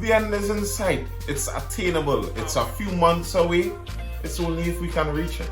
The end is in sight. It's attainable. It's a few months away. It's only if we can reach it.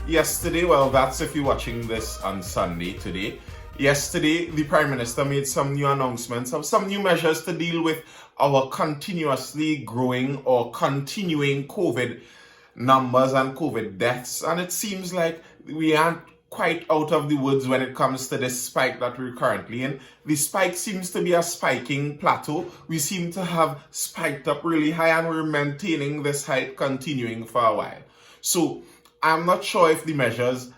Yesterday, well, that's if you're watching this on Sunday today. Yesterday, the Prime Minister made some new announcements of some new measures to deal with our continuously growing or continuing COVID numbers and COVID deaths. And it seems like we aren't quite out of the woods when it comes to this spike that we're currently in. The spike seems to be a spiking plateau. We seem to have spiked up really high and we're maintaining this height continuing for a while. So I'm not sure if the measures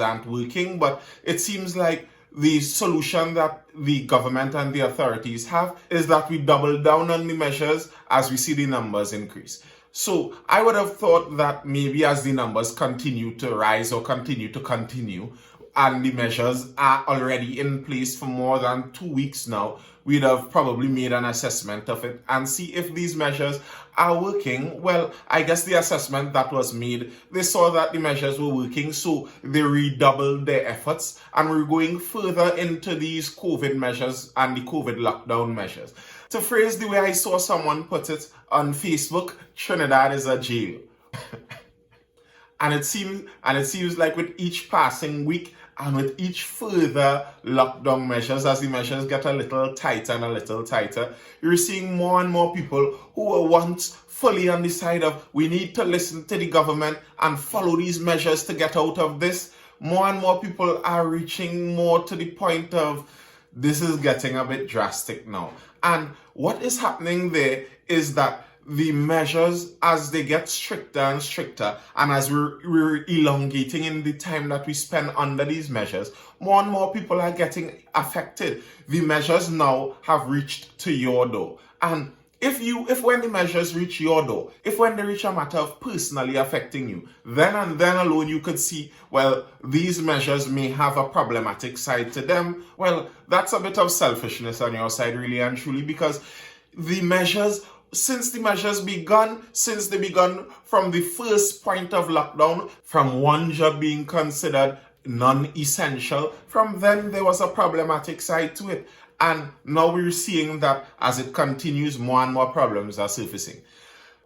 aren't working, but it seems like the solution that the government and the authorities have is that we double down on the measures as we see the numbers increase. So I would have thought that maybe as the numbers continue to rise or continue, and the measures are already in place for more than 2 weeks now, we'd have probably made an assessment of it and see if these measures are working. Well, I guess the assessment that was made, they saw that the measures were working, so they redoubled their efforts, and we're going further into these COVID measures and the COVID lockdown measures. To phrase the way I saw someone put it on Facebook, Trinidad is a jail. And it seems like with each passing week and with each further lockdown measures, as the measures get a little tighter and a little tighter, you're seeing more and more people who were once fully on the side of we need to listen to the government and follow these measures to get out of this. More and more people are reaching more to the point of this is getting a bit drastic now. And what is happening there is that the measures, as they get stricter and stricter, and as we're elongating in the time that we spend under these measures, more and more people are getting affected. The measures now have reached to your door. And if when the measures reach your door, when they reach a matter of personally affecting you, then and then alone you could see, well, these measures may have a problematic side to them. Well, that's a bit of selfishness on your side, really and truly, because since they begun from the first point of lockdown, from one job being considered non-essential, from then there was a problematic side to it. And now we're seeing that as it continues, more and more problems are surfacing.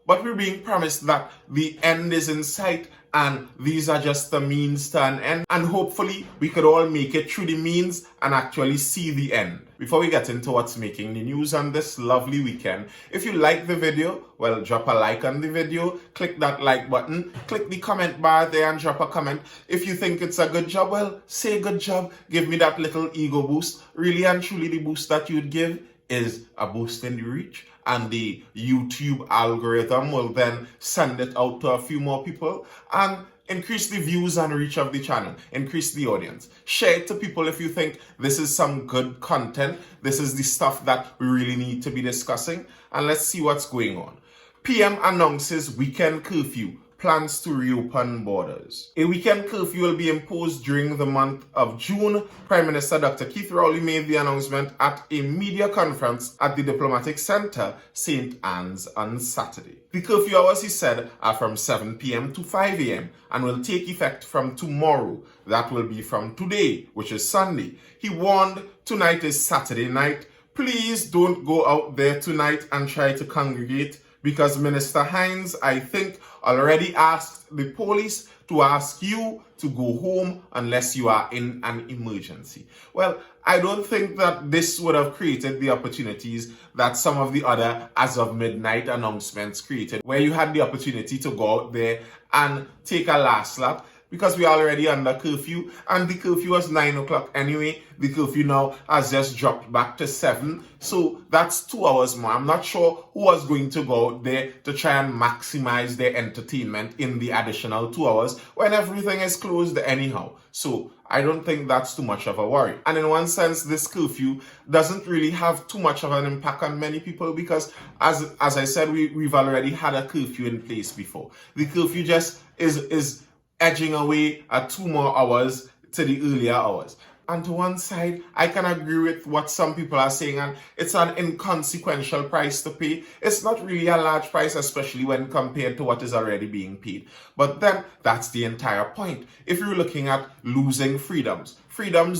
But we're being promised that the end is in sight, and these are just the means to an end. And hopefully we could all make it through the means and actually see the end. Before we get into what's making the news on this lovely weekend, if you like the video, well, drop a like on the video, click that like button, click the comment bar there and drop a comment. If you think it's a good job, well, say good job, give me that little ego boost. Really and truly, the boost that you'd give is a boost in the reach, and the YouTube algorithm will then send it out to a few more people and increase the views and reach of the channel, increase the audience. Share it to people if you think this is some good content, this is the stuff that we really need to be discussing, and let's see what's going on. PM announces weekend curfew, plans to reopen borders. A weekend curfew will be imposed during the month of June. Prime Minister Dr. Keith Rowley made the announcement at a media conference at the Diplomatic Centre, St. Anne's, on Saturday. The curfew hours, he said, are from 7 p.m. to 5 a.m. and will take effect from tomorrow. That will be from today, which is Sunday. He warned tonight is Saturday night. Please don't go out there tonight and try to congregate, because Minister Hines, I think, already asked the police to ask you to go home unless you are in an emergency. Well, I don't think that this would have created the opportunities that some of the other as of midnight announcements created, where you had the opportunity to go out there and take a last lap, because we are already under curfew, and the curfew was 9 o'clock anyway. The curfew now has just dropped back to 7, so that's 2 hours more. I'm not sure who was going to go out there to try and maximize their entertainment in the additional 2 hours when everything is closed anyhow. So I don't think that's too much of a worry. And in one sense, this curfew doesn't really have too much of an impact on many people, because as I said, we've already had a curfew in place before. The curfew just is edging away at 2 more hours to the earlier hours. And to one side, I can agree with what some people are saying, and it's an inconsequential price to pay. It's not really a large price, especially when compared to what is already being paid. But then, that's the entire point. If you're looking at losing freedoms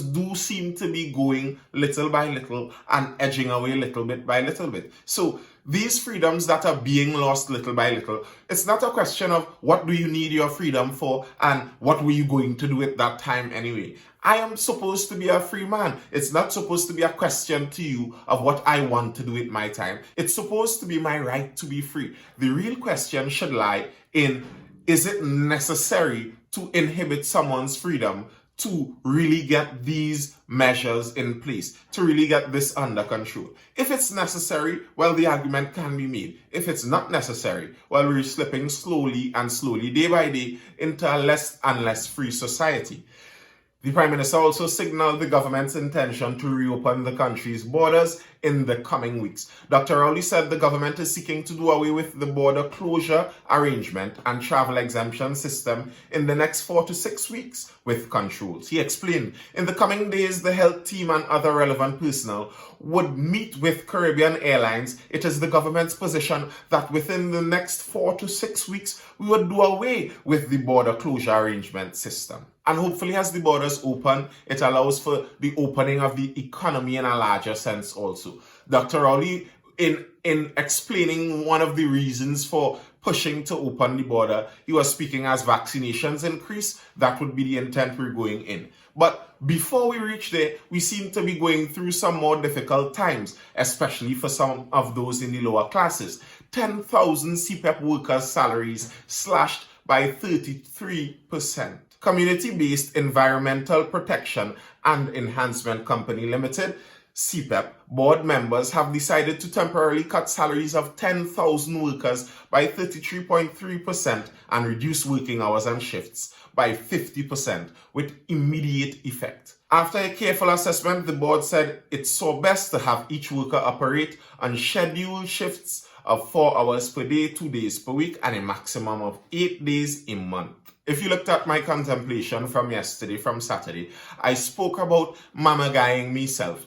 do seem to be going little by little and edging away little bit by little bit. So these freedoms that are being lost little by little, it's not a question of what do you need your freedom for and what were you going to do at that time anyway. I am supposed to be a free man. It's not supposed to be a question to you of what I want to do with my time. It's supposed to be my right to be free. The real question should lie in, is it necessary to inhibit someone's freedom to really get these measures in place, to really get this under control? If it's necessary, well, the argument can be made. If it's not necessary, well, we're slipping slowly and slowly, day by day, into a less and less free society. The Prime Minister also signaled the government's intention to reopen the country's borders in the coming weeks. Dr. Rowley said the government is seeking to do away with the border closure arrangement and travel exemption system in the next 4 to 6 weeks with controls. He explained, in the coming days, the health team and other relevant personnel would meet with Caribbean Airlines. It is the government's position that within the next 4 to 6 weeks, we would do away with the border closure arrangement system. And hopefully as the borders open, it allows for the opening of the economy in a larger sense also. Dr. Rowley, in explaining one of the reasons for pushing to open the border, he was speaking as vaccinations increase. That would be the intent we're going in. But before we reach there, we seem to be going through some more difficult times, especially for some of those in the lower classes. 10,000 CPEP workers' salaries slashed by 33%. Community-based Environmental Protection and Enhancement Company Limited, CPEP, board members have decided to temporarily cut salaries of 10,000 workers by 33.3% and reduce working hours and shifts by 50% with immediate effect. After a careful assessment, the board said it saw best to have each worker operate on scheduled shifts of 4 hours per day, 2 days per week, and a maximum of 8 days a month. If you looked at my contemplation from yesterday, from Saturday, I spoke about mama guying myself.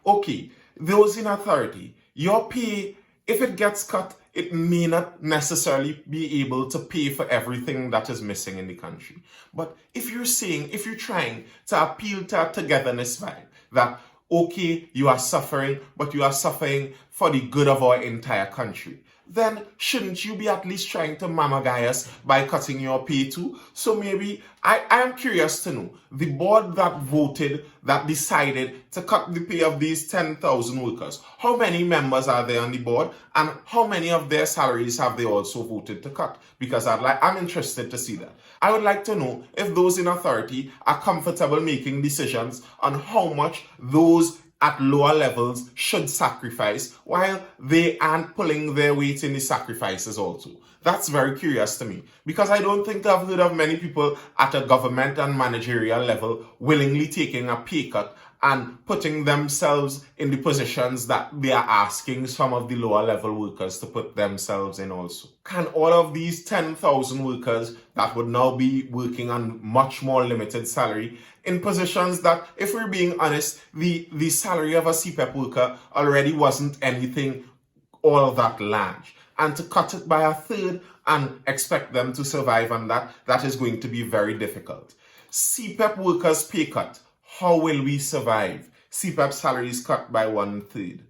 Okay, those in authority, your pay, if it gets cut, it may not necessarily be able to pay for everything that is missing in the country. But if you're trying to appeal to a togetherness vibe, that, okay, you are suffering, but you are suffering for the good of our entire country, then shouldn't you be at least trying to mama guy us by cutting your pay too? So maybe, I am curious to know, the board that decided to cut the pay of these 10,000 workers, how many members are there on the board and how many of their salaries have they also voted to cut? Because I'm interested to see that. I would like to know if those in authority are comfortable making decisions on how much those at lower levels should sacrifice while they aren't pulling their weight in the sacrifices also. That's very curious to me, because I don't think I've heard of many people at a government and managerial level willingly taking a pay cut and putting themselves in the positions that they are asking some of the lower level workers to put themselves in also. Can all of these 10,000 workers that would now be working on much more limited salary in positions that, if we're being honest, the salary of a CPEP worker already wasn't anything all that large, and to cut it by a third and expect them to survive on that is going to be very difficult. CPEP workers pay cut. How will we survive? CPEP salaries cut by 1/3.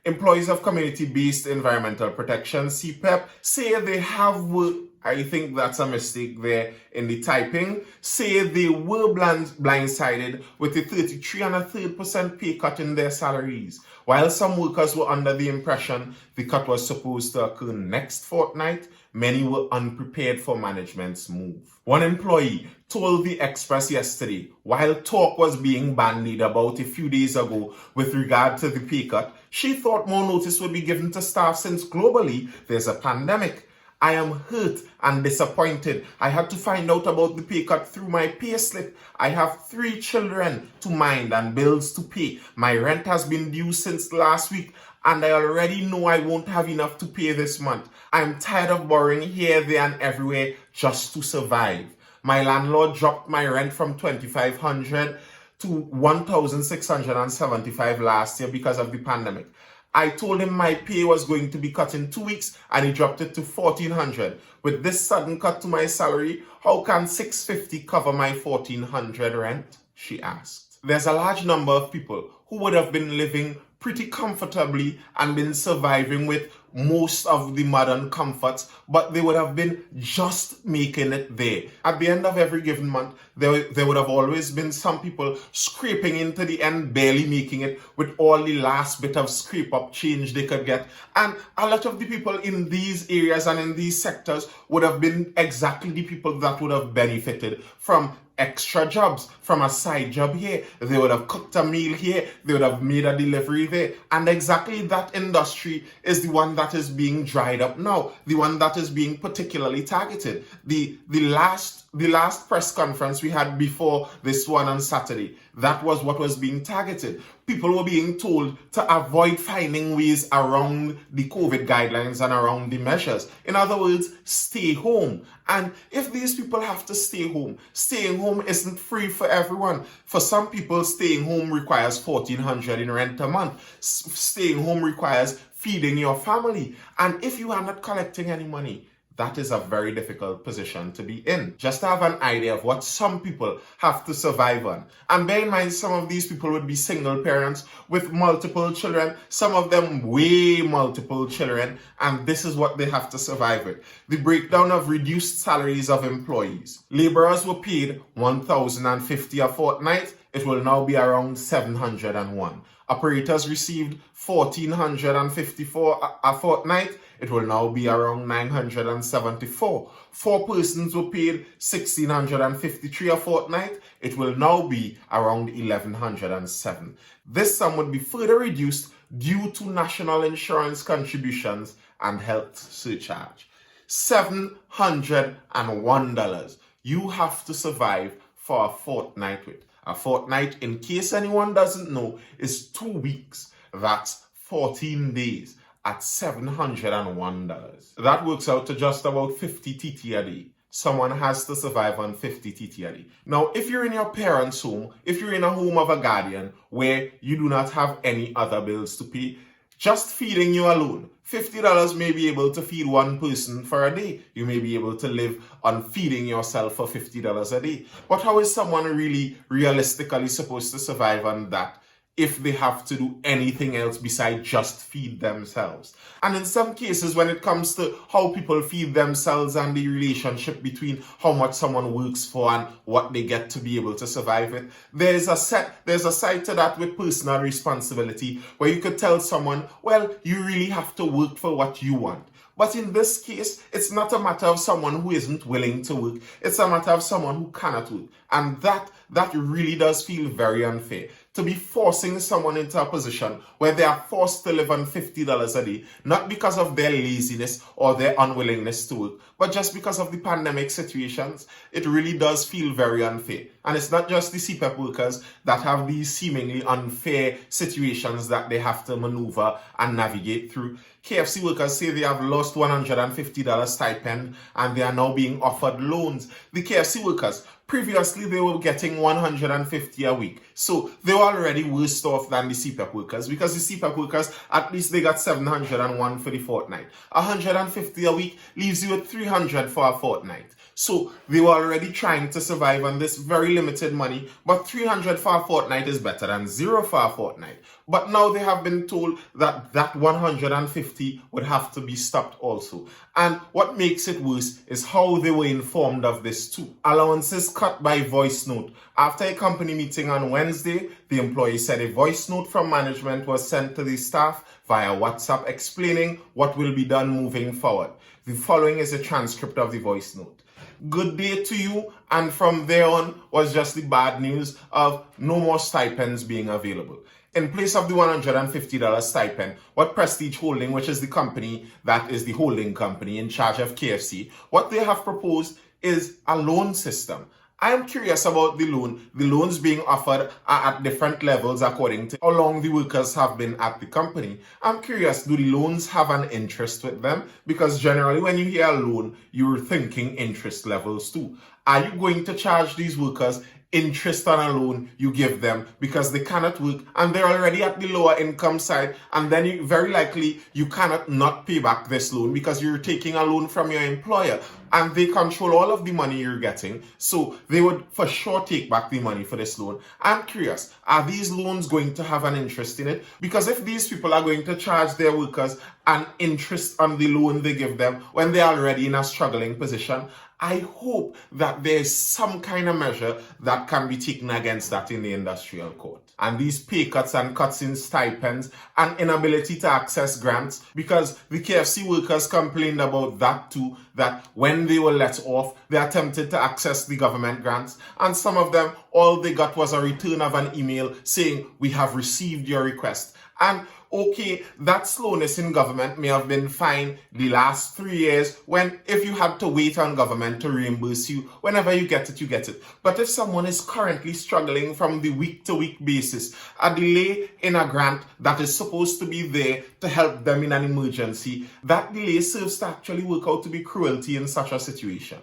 Employees of community-based environmental protection, CPEP, say they have worked, I think that's a mistake there in the typing, say they were blindsided with a 33.3% pay cut in their salaries. While some workers were under the impression the cut was supposed to occur next fortnight, many were unprepared for management's move. One employee told the Express yesterday, while talk was being bandied about a few days ago with regard to the pay cut, she thought more notice would be given to staff since globally there's a pandemic. I am hurt and disappointed. I had to find out about the pay cut through my pay slip. I have 3 children to mind and bills to pay. My rent has been due since last week, and I already know I won't have enough to pay this month. I'm tired of borrowing here, there, and everywhere just to survive. My landlord dropped my rent from $2,500 to 1,675 last year because of the pandemic. I told him my pay was going to be cut in 2 weeks and he dropped it to 1,400. With this sudden cut to my salary, how can 650 cover my 1,400 rent? She asked. There's a large number of people who would have been living pretty comfortably and been surviving with most of the modern comforts, but they would have been just making it there. At the end of every given month, there would have always been some people scraping into the end, barely making it with all the last bit of scrape up change they could get. And a lot of the people in these areas and in these sectors would have been exactly the people that would have benefited from extra jobs, from a side job here. They would have cooked a meal here, they would have made a delivery there. And exactly that industry is the one that is being dried up now, the one that is being particularly targeted. The last press conference we had before this one on Saturday, that was what was being targeted. People were being told to avoid finding ways around the COVID guidelines and around the measures. In other words, stay home. And if these people have to stay home, staying home isn't free for everyone. For some people, staying home requires $1,400 in rent a month. Staying home requires feeding your family. And if you are not collecting any money, that is a very difficult position to be in. Just to have an idea of what some people have to survive on. And bear in mind, some of these people would be single parents with multiple children, some of them way multiple children, and this is what they have to survive with. The breakdown of reduced salaries of employees. Laborers were paid $1,050 a fortnight. It will now be around $701. Operators received $1,454 a fortnight. It will now be around $974. 4 persons were paid $1,653 a fortnight. It will now be around $1,107. This sum would be further reduced due to national insurance contributions and health surcharge. $701 you have to survive for a fortnight with. A fortnight, in case anyone doesn't know, is 2 weeks. That's 14 days at $701. That works out to just about 50 TT a day. Someone has to survive on 50 TT a day. Now, if you're in your parents' home, if you're in a home of a guardian where you do not have any other bills to pay, just feeding you alone, $50 may be able to feed one person for a day. You may be able to live on feeding yourself for $50 a day. But how is someone really realistically supposed to survive on that if they have to do anything else besides just feed themselves? And in some cases, when it comes to how people feed themselves and the relationship between how much someone works for and what they get to be able to survive with, there's a side to that with personal responsibility where you could tell someone, well, you really have to work for what you want. But in this case, it's not a matter of someone who isn't willing to work. It's a matter of someone who cannot work. And that really does feel very unfair. To be forcing someone into a position where they are forced to live on $50 a day, not because of their laziness or their unwillingness to work, but just because of the pandemic situations, it really does feel very unfair. And it's not just the CPEP workers that have these seemingly unfair situations that they have to maneuver and navigate through. KFC workers say they have lost $150 stipend and they are now being offered loans. The KFC workers, previously they were getting $150 a week. So they were already worse off than the CPEP workers, because the CPEP workers, at least they got $701 for the fortnight. $150 a week leaves you with $300 for a fortnight. So they were already trying to survive on this very limited money, but $300 for a fortnight is better than $0 for a fortnight. But now they have been told that that $150 would have to be stopped also. And what makes it worse is how they were informed of this too. Allowances cut by voice note. After a company meeting on Wednesday, the employee said a voice note from management was sent to the staff via WhatsApp explaining what will be done moving forward. The following is a transcript of the voice note. Good day to you, and from there on was just the bad news of no more stipends being available. In place of the $150 stipend, what Prestige Holding, which is the company that is the holding company in charge of KFC, what they have proposed is a loan system. I am curious about the loan. The loans being offered are at different levels according to how long the workers have been at the company. I'm curious, do the loans have an interest with them? Because generally when you hear a loan, you're thinking interest levels too. Are you going to charge these workers interest on a loan you give them because they cannot work and they're already at the lower income side, and then very likely you cannot not pay back this loan because you're taking a loan from your employer and they control all of the money you're getting, so they would for sure take back the money for this loan. I'm curious, are these loans going to have an interest in it? Because if these people are going to charge their workers an interest on the loan they give them when they're already in a struggling position, I hope that there's some kind of measure that can be taken against that in the industrial court. And these pay cuts and cuts in stipends and inability to access grants, because the KFC workers complained about that too, that when they were let off, they attempted to access the government grants, and some of them, all they got was a return of an email saying, "We have received your request." And okay, that slowness in government may have been fine the last 3 years when if you had to wait on government to reimburse you, whenever you get it, you get it. But if someone is currently struggling from the week-to-week basis, a delay in a grant that is supposed to be there to help them in an emergency, that delay serves to actually work out to be cruelty in such a situation.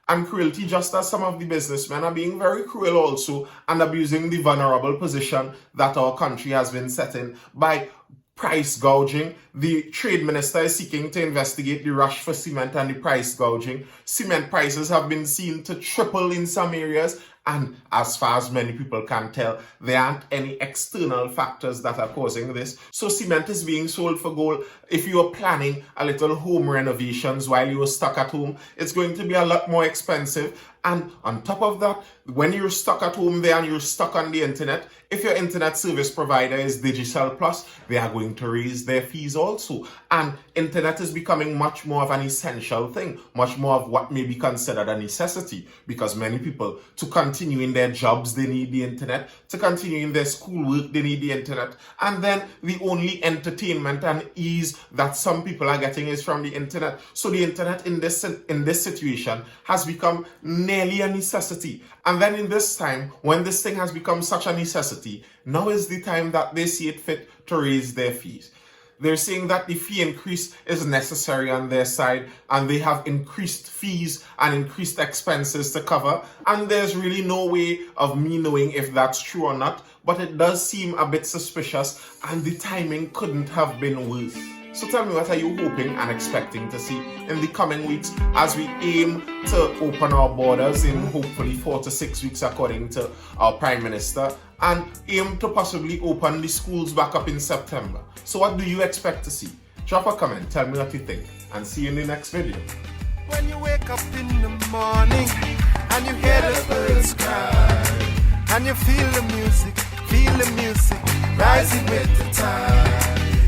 And cruelty, just as some of the businessmen are being very cruel also and abusing the vulnerable position that our country has been set in by price gouging. The trade minister is seeking to investigate the rush for cement and the price gouging. Cement prices have been seen to triple in some areas, and as far as many people can tell, there aren't any external factors that are causing this. So cement is being sold for gold. If you are planning a little home renovations while you are stuck at home, it's going to be a lot more expensive. And on top of that, when you're stuck at home there and you're stuck on the internet, if your internet service provider is Digital Plus, they are going to raise their fees also. And internet is becoming much more of an essential thing, much more of what may be considered a necessity, because many people, to continue in their jobs, they need the internet. To continue in their schoolwork, they need the internet. And then the only entertainment and ease that some people are getting is from the internet. So the internet in this situation has become nearly a necessity. And then in this time, when this thing has become such a necessity, now is the time that they see it fit to raise their fees. They're saying that the fee increase is necessary on their side, and they have increased fees and increased expenses to cover, and there's really no way of me knowing if that's true or not, but it does seem a bit suspicious, and the timing couldn't have been worse. So tell me, what are you hoping and expecting to see in the coming weeks as we aim to open our borders in hopefully 4 to 6 weeks according to our Prime Minister, and aim to possibly open the schools back up in September? So what do you expect to see? Drop a comment, tell me what you think, and see you in the next video. When you wake up in the morning and you hear the birds cry and you feel the music rising with the tide.